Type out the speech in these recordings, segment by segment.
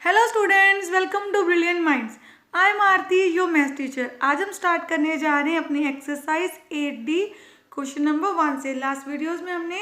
Hello students, welcome to Brilliant Minds. I am Aarti, your maths teacher. आज हम start करने जा रहे हैं अपनी एक्सरसाइज 8D क्वेश्चन नंबर 1 से। लास्ट वीडियोस में हमने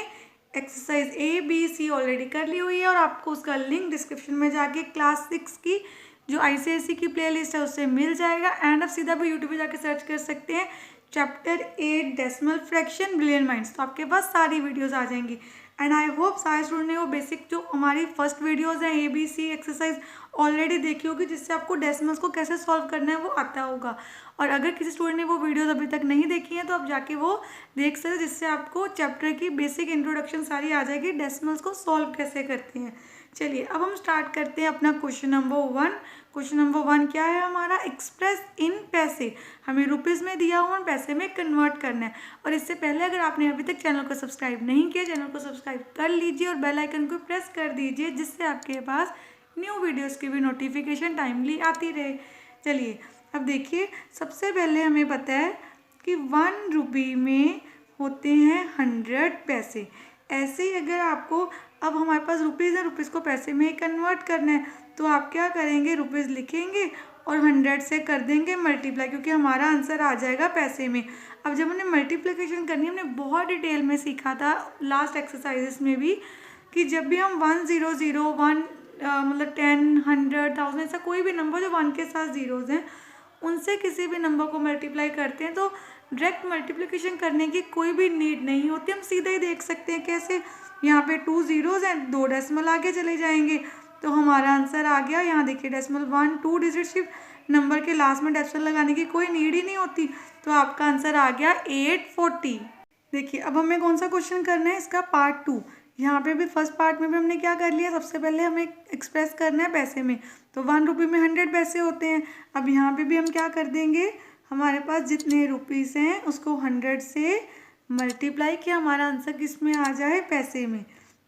exercise A B C already कर ली हुई है और आपको उसका लिंक डिस्क्रिप्शन में जाके क्लास 6 की जो ICSE की प्लेलिस्ट है उससे मिल जाएगा। एंड आप सीधा भी यूट्यूब पे जाके सर्च कर सकते हैं chapter 8 decimal fraction brilliant minds, तो आपके पास सारी वीडियोस आ जाएंगी। एंड आई होप सारे स्टूडेंट ने वो बेसिक जो हमारी फर्स्ट वीडियोस हैं ABC एक्सरसाइज ऑलरेडी देखी होगी, जिससे आपको डेसिमल्स को कैसे सॉल्व करना है वो आता होगा। और अगर किसी स्टूडेंट ने वो वीडियोस अभी तक नहीं देखी हैं तो आप जाके वो देख सकते हैं, जिससे आपको चैप्टर की बेसिक इंट्रोडक्शन सारी आ जाएगी, डेसिमल्स को सॉल्व कैसे करते हैं। चलिए अब हम स्टार्ट करते हैं अपना क्वेश्चन नंबर 1। क्वेश्चन नंबर 1 क्या है हमारा? एक्सप्रेस इन पैसे। हमें रुपीज़ में दिया हुआ पैसे में कन्वर्ट करना है। और इससे पहले अगर आपने अभी तक चैनल को सब्सक्राइब नहीं किया, चैनल को सब्सक्राइब कर लीजिए और बेल आइकन को प्रेस कर दीजिए, जिससे आपके पास न्यू वीडियोस की भी नोटिफिकेशन टाइमली आती रहे। चलिए अब देखिए, सबसे पहले हमें पता है कि 1 रुपये में होते हैं 100 पैसे। ऐसे ही अगर आपको अब हमारे पास रुपीज़ है, रुपीज़ को पैसे में कन्वर्ट करना है, तो आप क्या करेंगे? रुपीज़ लिखेंगे और 100 से कर देंगे मल्टीप्लाई, क्योंकि हमारा आंसर आ जाएगा पैसे में। अब जब हमने मल्टीप्लिकेशन करनी, हमने बहुत डिटेल में सीखा था लास्ट एक्सरसाइजेस में भी, कि जब भी हम 1 मतलब 10, 100, 1000 ऐसा कोई भी नंबर जो 1 के साथ जीरोज़ हैं, उनसे किसी भी नंबर को मल्टीप्लाई करते हैं तो डायरेक्ट मल्टीप्लिकेशन करने की कोई भी नीड नहीं होती। हम सीधा ही देख सकते हैं कैसे। यहाँ पे 2 जीरोज़ हैं, 2 डेसिमल आगे चले जाएंगे तो हमारा आंसर आ गया। यहाँ देखिए डेसिमल 1 2 डिजिट शिफ्ट, नंबर के लास्ट में डेसिमल लगाने की कोई नीड ही नहीं होती, तो आपका आंसर आ गया 840। देखिए अब हमें कौन सा क्वेश्चन करना है, इसका पार्ट 2। यहाँ पे भी फर्स्ट पार्ट में भी हमने क्या कर लिया, सबसे पहले हमें एक्सप्रेस करना है पैसे में, तो 1 रुपये में 100 पैसे होते हैं। अब यहाँ पे भी हम क्या कर देंगे, हमारे पास जितने रुपीज़ हैं उसको 100 से मल्टीप्लाई किया, हमारा आंसर किस में आ जाए? पैसे में।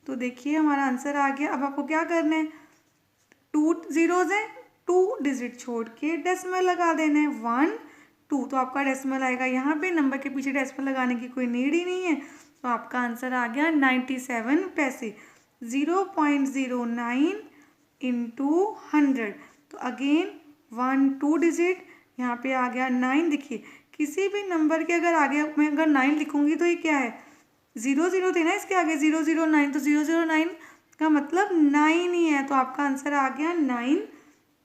तो देखिए हमारा आंसर आ गया। अब आपको क्या करना है, 2 जीरोज़ हैं, 2 डिजिट छोड़ के डेसिमल लगा देना है, 1 2, तो आपका डेसिमल आएगा यहाँ पे। नंबर के पीछे डेसिमल लगाने की कोई नीड ही नहीं है, तो आपका आंसर आ गया 97 पैसे। 0.09 इंटू 100, तो अगेन 1 2 डिजिट, यहाँ पे आ गया 9। देखिए किसी भी नंबर के अगर आगे मैं अगर 9 लिखूंगी तो ये क्या है? 0 0 थे ना इसके आगे, 009, तो 009 का मतलब 9 ही है, तो आपका आंसर आ गया 9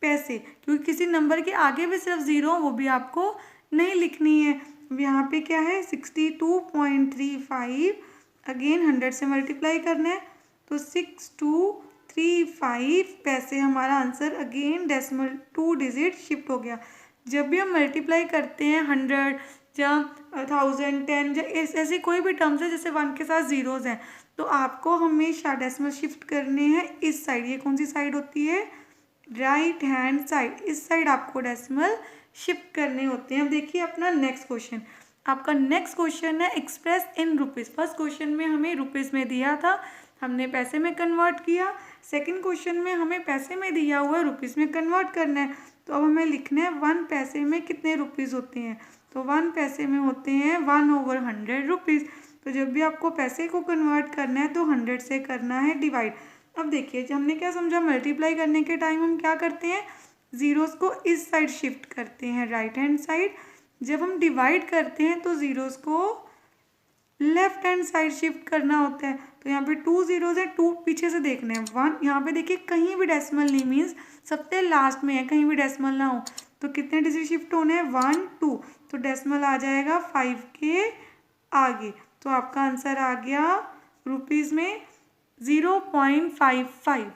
पैसे। क्योंकि किसी नंबर के आगे भी सिर्फ 0, वो भी आपको नहीं लिखनी है। यहाँ पे क्या है? 62.35, अगेन 100 से मल्टीप्लाई करना है, तो 6235 पैसे हमारा answer. Again decimal 2 digit shift हो गया। जब भी हम मल्टीप्लाई करते हैं 100 या 1000, 10 या ऐसे कोई भी टर्म्स है जैसे 1 के साथ जीरोज़ हैं, तो आपको हमेशा डेसिमल शिफ्ट करने हैं इस साइड। ये कौन सी साइड होती है? Right hand side. इस साइड आपको डेसिमल शिफ्ट करने होते हैं। अब देखिए अपना नेक्स्ट क्वेश्चन। आपका नेक्स्ट क्वेश्चन है express in rupees. First question में हमें रुपीज़ में दिया था, हमने पैसे में कन्वर्ट किया। सेकंड क्वेश्चन में हमें पैसे में दिया हुआ है, रुपीज़ में कन्वर्ट करना है। तो अब हमें लिखना है 1 पैसे में कितने रुपीज़ होते हैं, तो 1 पैसे में होते हैं 1/100 रुपीज़। तो जब भी आपको पैसे को कन्वर्ट करना है तो 100 से करना है डिवाइड। अब देखिए हमने क्या समझा, मल्टीप्लाई करने के टाइम हम क्या करते हैं, ज़ीरोज़ को इस साइड शिफ्ट करते हैं, राइट हैंड साइड। जब हम डिवाइड करते हैं तो ज़ीरोज़ को लेफ्ट हैंड साइड शिफ्ट करना होता है। तो यहाँ पे 2 जीरोज़ है, 2 पीछे से देखने हैं, 1 यहाँ पे देखिए कहीं भी डेसिमल नहीं, मीन्स सबसे लास्ट में है, कहीं भी डेसिमल ना हो। तो कितने डिजिट शिफ्ट होने हैं? 1 2, तो डेसिमल आ जाएगा 5 के आगे। तो आपका आंसर आ गया रुपीज़ में 0.55।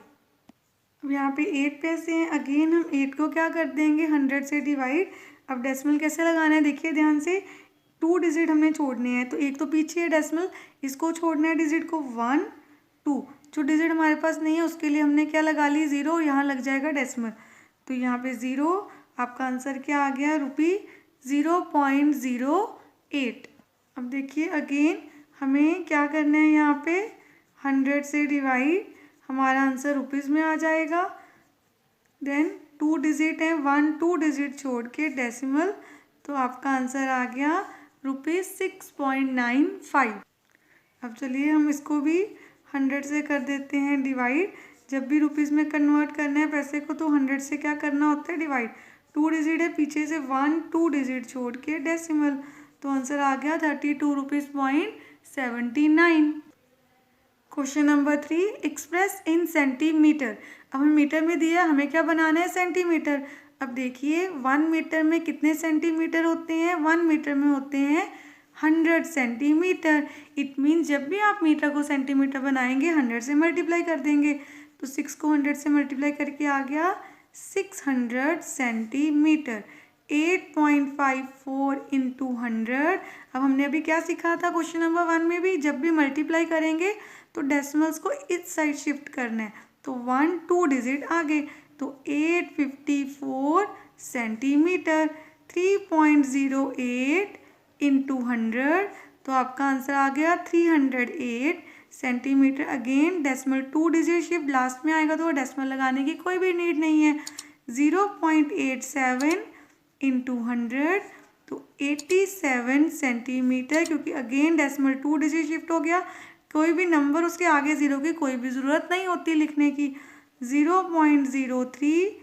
अब यहाँ पे 8 पैसे हैं, अगेन हम 8 को क्या कर देंगे? 100 से डिवाइड। अब डेसिमल कैसे लगाना है देखिए ध्यान से, 2 डिजिट हमने छोड़ने हैं, तो एक तो पीछे है डेसिमल, इसको छोड़ना है डिजिट को 1 2। जो डिजिट हमारे पास नहीं है उसके लिए हमने क्या लगा ली? 0, यहाँ लग जाएगा डेसिमल, तो यहाँ पे 0। आपका आंसर क्या आ गया? ₹0.08। अब देखिए अगेन हमें क्या करना है, यहाँ पे 100 से डिवाइड, हमारा आंसर रुपीज़ में आ जाएगा। देन 2 डिजिट है, 1 2 डिजिट छोड़ के डेसिमल, तो आपका आंसर आ गया ₹6.95। अब चलिए हम इसको भी 100 से कर देते हैं डिवाइड। जब भी रुपीज़ में कन्वर्ट करना है पैसे को तो 100 से क्या करना होता है, डिवाइड। 2 डिजिट है, पीछे से 1 2 डिजिट छोड़ के डेसिमल, तो आंसर आ गया 32 rupees point 79। Question number 3, express in centimetre. अब हमें मीटर में दिया, हमें क्या बनाना है, सेंटीमीटर। अब देखिए 1 मीटर में कितने सेंटीमीटर होते हैं, 1 मीटर में होते हैं 100 सेंटीमीटर। इट मीन जब भी आप मीटर को सेंटीमीटर बनाएंगे 100 से मल्टीप्लाई कर देंगे, तो 6 को 100 से मल्टीप्लाई करके आ गया 600 सेंटीमीटर। 8.54 इंटू 100। अब हमने अभी क्या सीखा था क्वेश्चन नंबर 1 में भी, जब भी मल्टीप्लाई करेंगे तो डेसिमल्स को इस साइड शिफ्ट करना है, तो 1 2 डिजिट आगे, तो 854 सेंटीमीटर। 3.08 इंटू 100, तो आपका आंसर आ गया 308 centimetre. Again decimal 2 digit shift last में आएगा तो डेसिमल लगाने की कोई भी नीड नहीं है। 0.87 इंटू 100, तो 87 सेंटीमीटर, क्योंकि अगेन डेसिमल 2 डिजिट शिफ्ट हो गया, कोई भी नंबर उसके आगे ज़ीरो की कोई भी ज़रूरत नहीं होती लिखने की। 0.03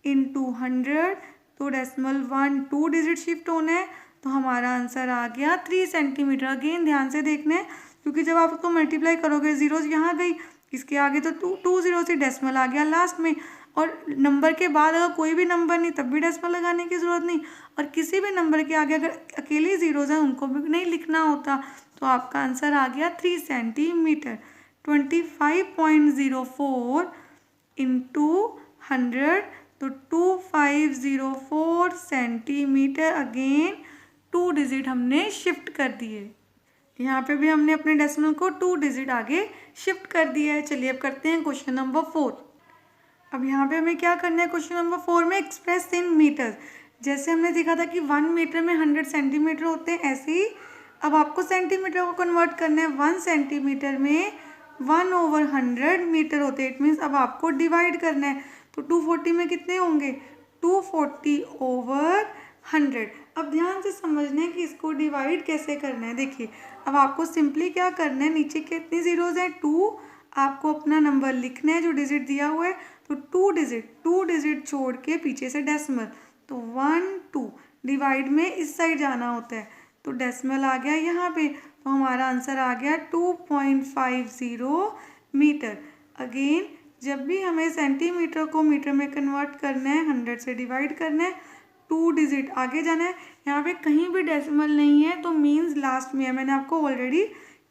इंटू 100, तो डेसिमल 1 2 डिजिट शिफ्ट होना है, तो हमारा आंसर आ गया 3 सेंटीमीटर। अगेन ध्यान से देखना है, क्योंकि जब आप उसको मल्टीप्लाई करोगे जीरो यहाँ गई, इसके आगे तो 2 जीरो से डेसिमल आ गया लास्ट में, और नंबर के बाद अगर कोई भी नंबर नहीं तब भी डेसिमल लगाने की ज़रूरत नहीं, और किसी भी नंबर के आगे अगर अकेले ज़ीरोज़ हैं उनको भी नहीं लिखना होता, तो आपका आंसर आ गया 3 सेंटीमीटर। 25.04 इंटू 100, तो 2504 सेंटीमीटर। अगेन 2 डिजिट हमने शिफ्ट कर दिए, यहाँ पे भी हमने अपने डेसिमल को 2 डिजिट आगे शिफ्ट कर दिया है। चलिए अब करते हैं क्वेश्चन नंबर 4। अब यहाँ पे हमें क्या करना है, क्वेश्चन नंबर 4 में एक्सप्रेस इन मीटर। जैसे हमने देखा था कि 1 मीटर में 100 सेंटीमीटर होते हैं, ऐसे ही अब आपको सेंटीमीटर को कन्वर्ट करना है। 1 सेंटीमीटर में 1/100 मीटर होते हैं। इट मीन्स अब आपको डिवाइड करना है, तो 240 में कितने होंगे, 240/100। अब ध्यान से समझना है कि इसको डिवाइड कैसे करना है। देखिए अब आपको सिंपली क्या करना है, नीचे कितनी जीरोज़ हैं, 2, आपको अपना नंबर लिखना है जो डिजिट दिया हुआ है, तो 2 डिजिट छोड़ के पीछे से डेसिमल, तो 1 2 डिवाइड में इस साइड जाना होता है, तो डेसिमल आ गया यहाँ पे, तो हमारा आंसर आ गया 2.50 मीटर। अगेन जब भी हमें सेंटीमीटर को मीटर में कन्वर्ट करना है 100 से डिवाइड करना है, 2 डिजिट आगे जाना है। यहाँ पे कहीं भी डेसिमल नहीं है तो मीन्स लास्ट में है, मैंने आपको ऑलरेडी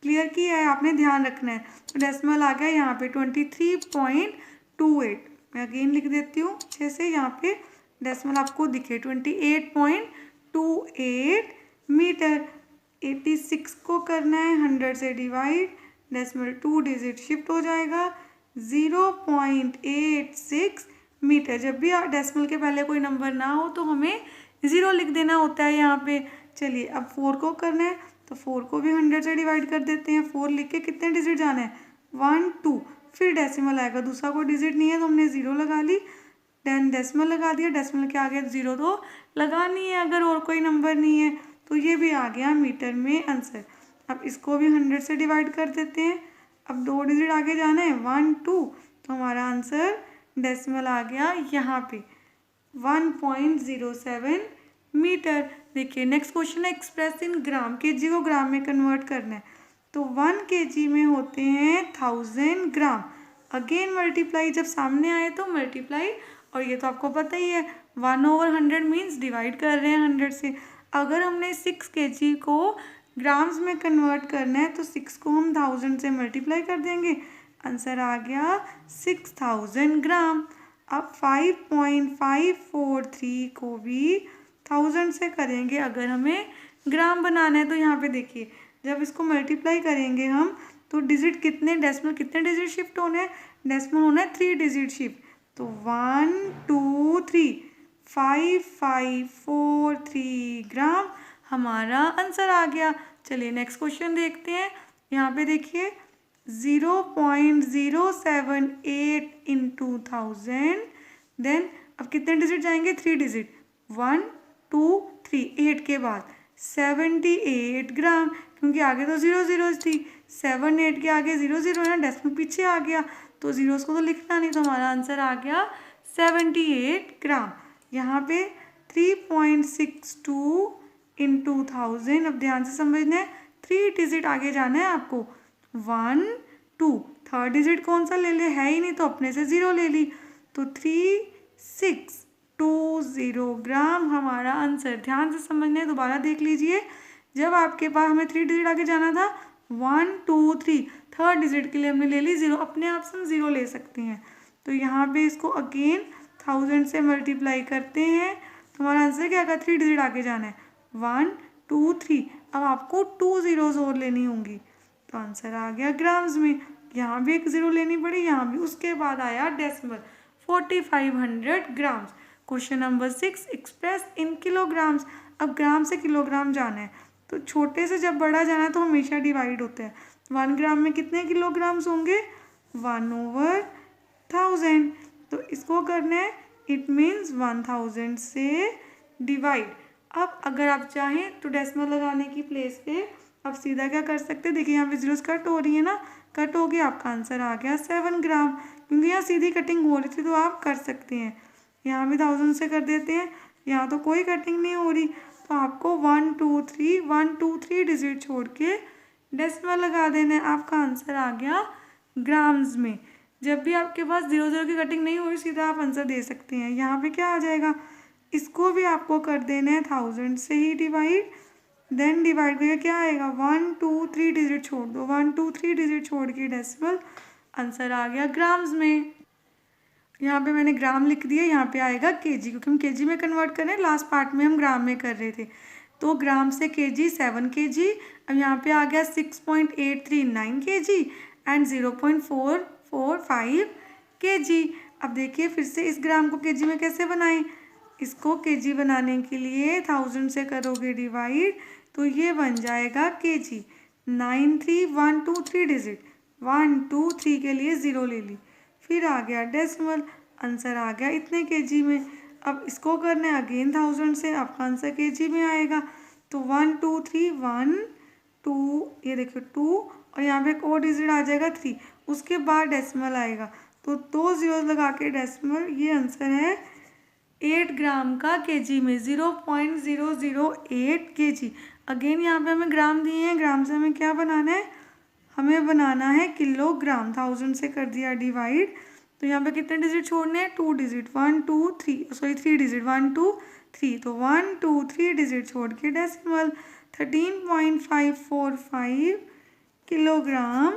क्लियर किया है, आपने ध्यान रखना है। तो डेसिमल आ गया यहाँ पे 23.28। मैं अगेन लिख देती हूँ अच्छे से, यहाँ पे डेसिमल आपको दिखे 28.28 मीटर। 86 को करना है 100 से डिवाइड, डेसिमल 2 डिजिट शिफ्ट हो जाएगा, 0.86 मीटर। जब भी डेसिमल के पहले कोई नंबर ना हो तो हमें 0 लिख देना होता है यहाँ पे। चलिए अब 4 को करना है, तो 4 को भी 100 से डिवाइड कर देते हैं। 4 लिख के कितने डिजिट जाना है, 1 2, फिर डेसिमल आएगा, दूसरा कोई डिजिट नहीं है तो हमने 0 लगा ली, देन डेसिमल लगा दिया, डेसिमल के आगे 0 तो लगानी है अगर और कोई नंबर नहीं है, तो ये भी आ गया मीटर में आंसर। अब इसको भी 100 से डिवाइड कर देते हैं। अब 2 डिजिट आगे जाना है, 1 2, तो हमारा आंसर डेसिमल आ गया यहाँ पे 1.07 मीटर। देखिए नेक्स्ट क्वेश्चन है एक्सप्रेस इन ग्राम। केजी को ग्राम में कन्वर्ट करना है, तो 1 केजी में होते हैं 1000 ग्राम। अगेन मल्टीप्लाई, जब सामने आए तो मल्टीप्लाई, और ये तो आपको पता ही है 1/100 मीन्स डिवाइड कर रहे हैं 100 से। अगर हमने 6 केजी को ग्राम्स में कन्वर्ट करना है तो 6 को हम 1000 से मल्टीप्लाई कर देंगे, आंसर आ गया 6000 ग्राम। अब 5.543 को भी 1000 से करेंगे अगर हमें ग्राम बनाना है। तो यहाँ पे देखिए जब इसको मल्टीप्लाई करेंगे हम तो डिजिट कितने, डेसिमल कितने डिजिट शिफ्ट होने हैं, डेसिमल होना है 3 डिजिट शिफ्ट, तो 1 2 3, 5543 ग्राम हमारा आंसर आ गया। चलिए नेक्स्ट क्वेश्चन देखते हैं। यहाँ पे देखिए 0.078 इंटू 1000, देन अब कितने डिजिट जाएंगे, 3 डिजिट, 1 2 3, 8 के बाद 78 ग्राम, क्योंकि आगे तो 0 0 थी, 7 8 के आगे 0 0 है ना, डेसिमल पीछे आ गया, तो ज़ीरोस को तो लिखना नहीं, तो हमारा आंसर आ गया 78 ग्राम। यहाँ पे 3.62 इंटू 1000। अब ध्यान से समझना है, 3 डिजिट आगे जाना है आपको, 1 2, थर्ड डिजिट कौन सा ले ले, है ही नहीं तो अपने से 0 ले ली, तो 3620 ग्राम हमारा आंसर। ध्यान से समझना है, दोबारा देख लीजिए। जब आपके पास हमें 3 डिजिट आगे जाना था, 1 2 3, थर्ड डिजिट के लिए हमने ले ली 0, अपने आप से हम 0 ले सकते हैं। तो यहाँ पे इसको अगेन 1000 से मल्टीप्लाई करते हैं, तो हमारा आंसर क्या आएगा, 3 डिजिट आगे जाना है, 1 2 3। अब आपको 2 ज़ीरोज़ और लेनी होंगी, तो आंसर आ गया ग्राम्स में। यहाँ भी एक 0 लेनी पड़ी, यहाँ भी। उसके बाद आया decimal, 4500 grams. Question number 6, express in kilograms. अब ग्राम से किलोग्राम जाना है, तो छोटे से जब बड़ा जाना है तो हमेशा डिवाइड होता है। 1 ग्राम में कितने किलोग्राम्स होंगे, 1/1000। तो इसको करना है, इट मीन्स 1000 से डिवाइड। अब अगर आप चाहें तो डेसिमल लगाने की प्लेस पे आप सीधा क्या कर सकते हैं, देखिए यहाँ पे जीरोस कट हो रही है ना, कट हो गया, आपका आंसर आ गया 7 ग्राम, क्योंकि यहाँ सीधी कटिंग हो रही थी तो आप कर सकते हैं। यहाँ भी 1000 से कर देते हैं, यहाँ तो कोई कटिंग नहीं हो रही, तो आपको 1 2 3 डिजिट छोड़ के डेसिमल लगा देना है। आपका आंसर आ गया ग्राम्स में। जब भी आपके पास 0 की कटिंग नहीं हो रही, सीधा आप आंसर दे सकते हैं। यहाँ पे क्या आ जाएगा, इसको भी आपको कर देना है 1000 से ही डिवाइड, देन डिवाइड करके क्या आएगा, 1 2 3 डिजिट छोड़ दो, 1 2 3 डिजिट छोड़ के डेसिमल, आंसर आ गया ग्राम्स में। यहाँ पे मैंने ग्राम लिख दिया, यहाँ पे आएगा केजी, क्योंकि हम केजी में कन्वर्ट कर रहे हैं, लास्ट पार्ट में हम ग्राम में कर रहे थे। तो ग्राम से केजी 7 kg। अब यहाँ पे आ गया 6.839 kg एंड 0.445 kg। अब देखिए फिर से इस ग्राम को केजी में कैसे बनाएं, इसको केजी बनाने के लिए 1000 से करोगे डिवाइड, तो ये बन जाएगा केजी। 93123 डिजिट, 1 2 3 के लिए 0 ले ली, फिर आ गया डेसिमल, आंसर आ गया इतने केजी में। अब इसको करना है अगेन 1000 से, आपका आंसर केजी में आएगा। तो 1 2 3 1 2, ये देखिए 2, और यहाँ पे एक और डिजिट आ जाएगा 3, उसके बाद डेसिमल आएगा, तो 2 ज़ीरोज़ लगा के डेसिमल, ये आंसर है 8 ग्राम का केजी में, 0.008 kg। अगेन यहाँ पे हमें ग्राम दिए हैं, ग्राम से हमें क्या बनाना है, हमें बनाना है किलोग्राम। 1000 से कर दिया डिवाइड, तो यहाँ पे कितने डिजिट छोड़ने हैं, 2 डिजिट, 1 2 3, सॉरी 3 डिजिट, 1 2 3, तो 1 2 3 डिजिट छोड़ के डेसिमल, 13.545 किलोग्राम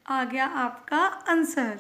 आ गया आपका आंसर।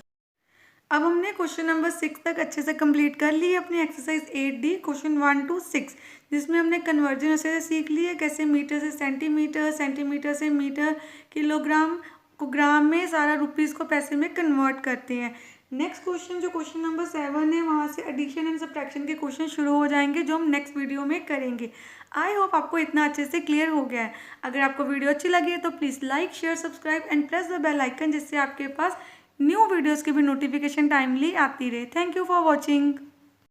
अब हमने क्वेश्चन नंबर 6 तक अच्छे से कंप्लीट कर ली है अपनी एक्सरसाइज 8D, क्वेश्चन 1 to 6, जिसमें हमने कन्वर्जन अच्छे से सीख ली है, कैसे मीटर से सेंटीमीटर, सेंटीमीटर से मीटर, किलोग्राम को ग्राम में, सारा रुपीज़ को पैसे में कन्वर्ट करते हैं। नेक्स्ट क्वेश्चन जो क्वेश्चन नंबर 7 है, वहाँ से एडिशन एंड सब्ट्रैक्शन के क्वेश्चन शुरू हो जाएंगे, जो हम नेक्स्ट वीडियो में करेंगे। आई होप आपको इतना अच्छे से क्लियर हो गया है। अगर आपको वीडियो अच्छी लगी है तो please like share subscribe and press the bell icon, जिससे आपके पास न्यू वीडियोज़ की भी नोटिफिकेशन टाइमली आती रहे। Thank you for watching.